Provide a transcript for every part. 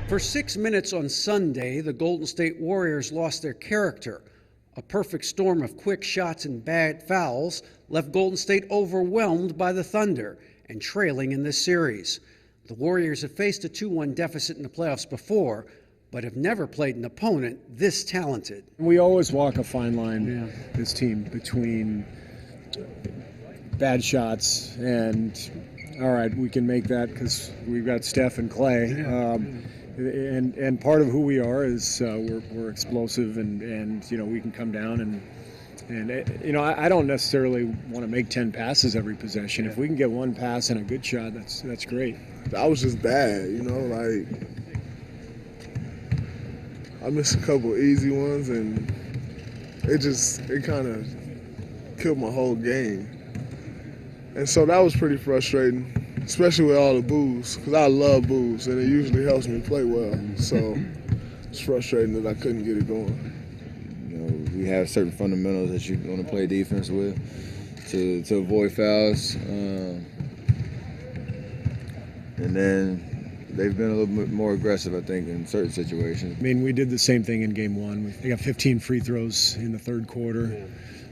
For 6 minutes on Sunday, the Golden State Warriors lost their character. A perfect storm of quick shots and bad fouls left Golden State overwhelmed by the Thunder and trailing in this series. The Warriors have faced a 2-1 deficit in the playoffs before, but have never played an opponent this talented. We always walk a fine line, this team, between bad shots and, all right, we can make that because we've got Steph and Clay. And part of who we are is we're explosive and we can come down and I don't necessarily want to make 10 passes every possession. If we can get one pass and a good shot, that's great. I was just bad, I missed a couple easy ones and it kind of killed my whole game. And so that was pretty frustrating, especially with all the boos, because I love boos and it usually helps me play well. So it's frustrating that I couldn't get it going. We have certain fundamentals that you want to play defense with to avoid fouls. And then they've been a little bit more aggressive, I think, in certain situations. I mean, we did the same thing in game one. We got 15 free throws in the third quarter.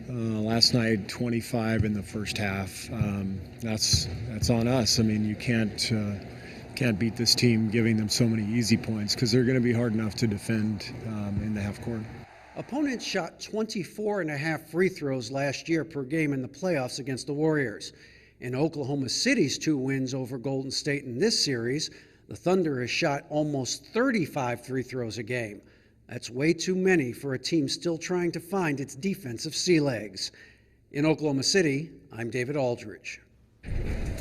Last night, 25 in the first half. That's on us. I mean, you can't beat this team giving them so many easy points because they're going to be hard enough to defend in the half court. Opponents shot 24.5 free throws last year per game in the playoffs against the Warriors. In Oklahoma City's 2 wins over Golden State in this series, the Thunder has shot almost 35 free throws a game. That's way too many for a team still trying to find its defensive sea legs. In Oklahoma City, I'm David Aldridge.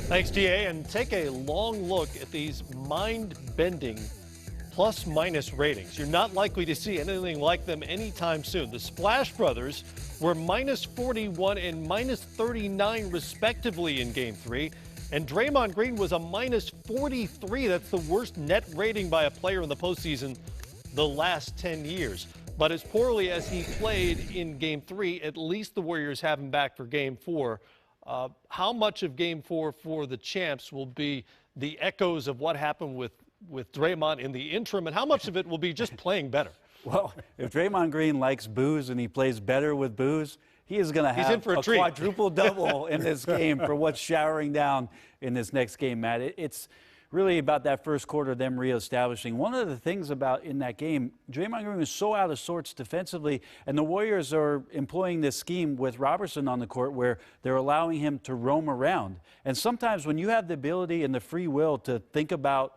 Thanks, DA. And take a long look at these mind-bending plus-minus ratings. You're not likely to see anything like them anytime soon. The Splash Brothers were minus 41 and minus 39 respectively in Game 3. And Draymond Green was a minus 43. That's the worst net rating by a player in the postseason the last 10 years. But as poorly as he played in Game 3, at least the Warriors have him back for Game 4. How much of Game 4 for the champs will be the echoes of what happened with Draymond in the interim, and how much of it will be just playing better? Well, if Draymond Green likes booze and he plays better with booze, he is going to have a quadruple double in this game for what's showering down in this next game, Matt. It's really about that first quarter, them reestablishing. One of the things about in that game, Draymond Green was so out of sorts defensively, and the Warriors are employing this scheme with Robertson on the court where they're allowing him to roam around. And sometimes when you have the ability and the free will to think about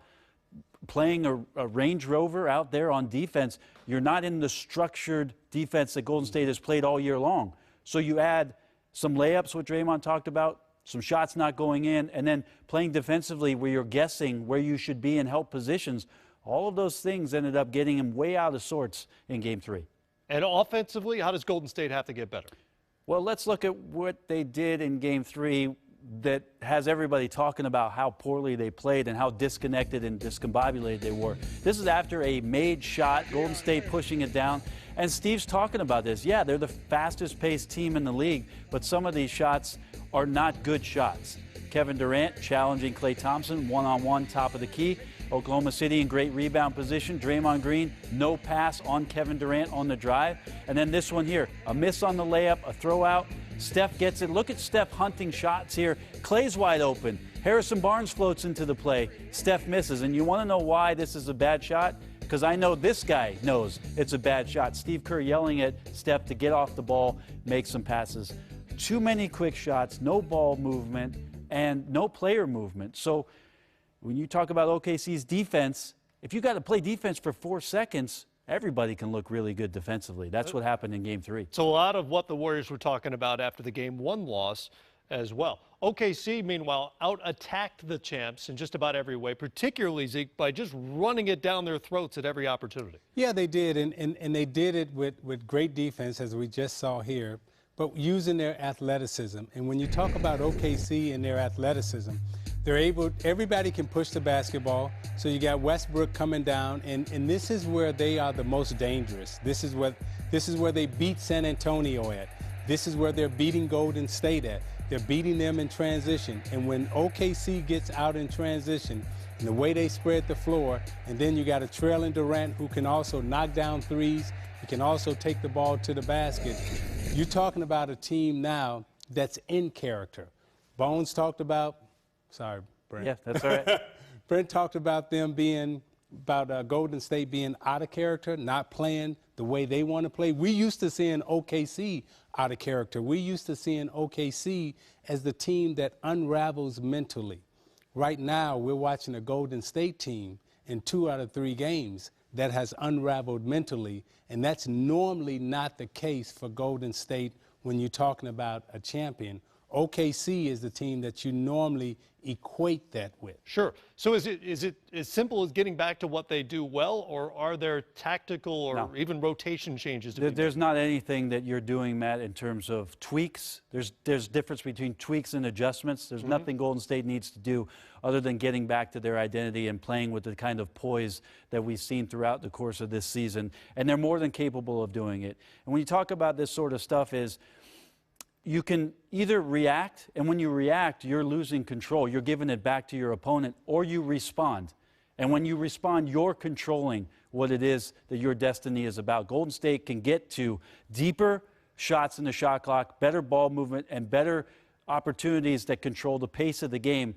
playing a Range Rover out there on defense, you're not in the structured defense that Golden State has played all year long. So you add some layups, what Draymond talked about, some shots not going in, and then playing defensively where you're guessing where you should be in help positions. All of those things ended up getting him way out of sorts in Game 3. And offensively, how does Golden State have to get better? Well, let's look at what they did in Game 3 that has everybody talking about how poorly they played and how disconnected and discombobulated they were. This is after a made shot, Golden State pushing it down. And Steve's talking about this. Yeah, they're the fastest-paced team in the league, but some of these shots are not good shots. Kevin Durant challenging Klay Thompson, one-on-one, top of the key. Oklahoma City in great rebound position. Draymond Green, no pass on Kevin Durant on the drive. And then this one here, a miss on the layup, a throw out. Steph gets it. Look at Steph hunting shots here. Clay's wide open. Harrison Barnes floats into the play. Steph misses. And you want to know why this is a bad shot? Because I know this guy knows it's a bad shot. Steve Kerr yelling at Steph to get off the ball, make some passes. Too many quick shots, no ball movement, and no player movement. So when you talk about OKC's defense, if you got to play defense for 4 seconds, everybody can look really good defensively. That's what happened in Game 3. So a lot of what the Warriors were talking about after the Game 1 loss as well. OKC, meanwhile, out-attacked the champs in just about every way, particularly, Zeke, by just running it down their throats at every opportunity. Yeah, they did, and they did it with great defense, as we just saw here, but using their athleticism. And when you talk about OKC and their athleticism, they're able, everybody can push the basketball. So you got Westbrook coming down, and this is where they are the most dangerous. This is where they beat San Antonio at. This is where they're beating Golden State at. They're beating them in transition. And when OKC gets out in transition, and the way they spread the floor, and then you got a trailing Durant who can also knock down threes, he can also take the ball to the basket. You're talking about a team now that's in character. Bones talked about, sorry, Brent. Yeah, that's all right. Brent talked about them being, about Golden State being out of character, not playing the way they want to play. We used to seeing OKC out of character. We used to seeing OKC as the team that unravels mentally. Right now, we're watching a Golden State team in 2 out of 3 games that has unraveled mentally, and that's normally not the case for Golden State when you're talking about a champion. OKC is the team that you normally equate that with. Sure. So is it as simple as getting back to what they do well, or are there tactical or even rotation changes? There's not anything that you're doing, Matt, in terms of tweaks. There's difference between tweaks and adjustments. There's nothing Golden State needs to do other than getting back to their identity and playing with the kind of poise that we've seen throughout the course of this season. And they're more than capable of doing it. And when you talk about this sort of stuff is, you can either react, and when you react, you're losing control. You're giving it back to your opponent, or you respond. And when you respond, you're controlling what it is that your destiny is about. Golden State can get to deeper shots in the shot clock, better ball movement, and better opportunities that control the pace of the game.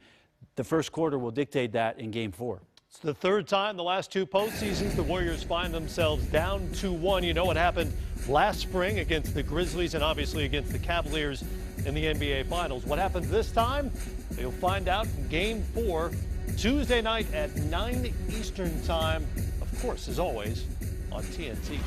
The first quarter will dictate that in Game 4. It's the 3rd time the last 2 postseasons the Warriors find themselves down 2-1. You know what happened last spring against the Grizzlies and obviously against the Cavaliers in the NBA Finals. What happens this time? You'll find out in Game 4, Tuesday night at 9 Eastern Time. Of course, as always, on TNT.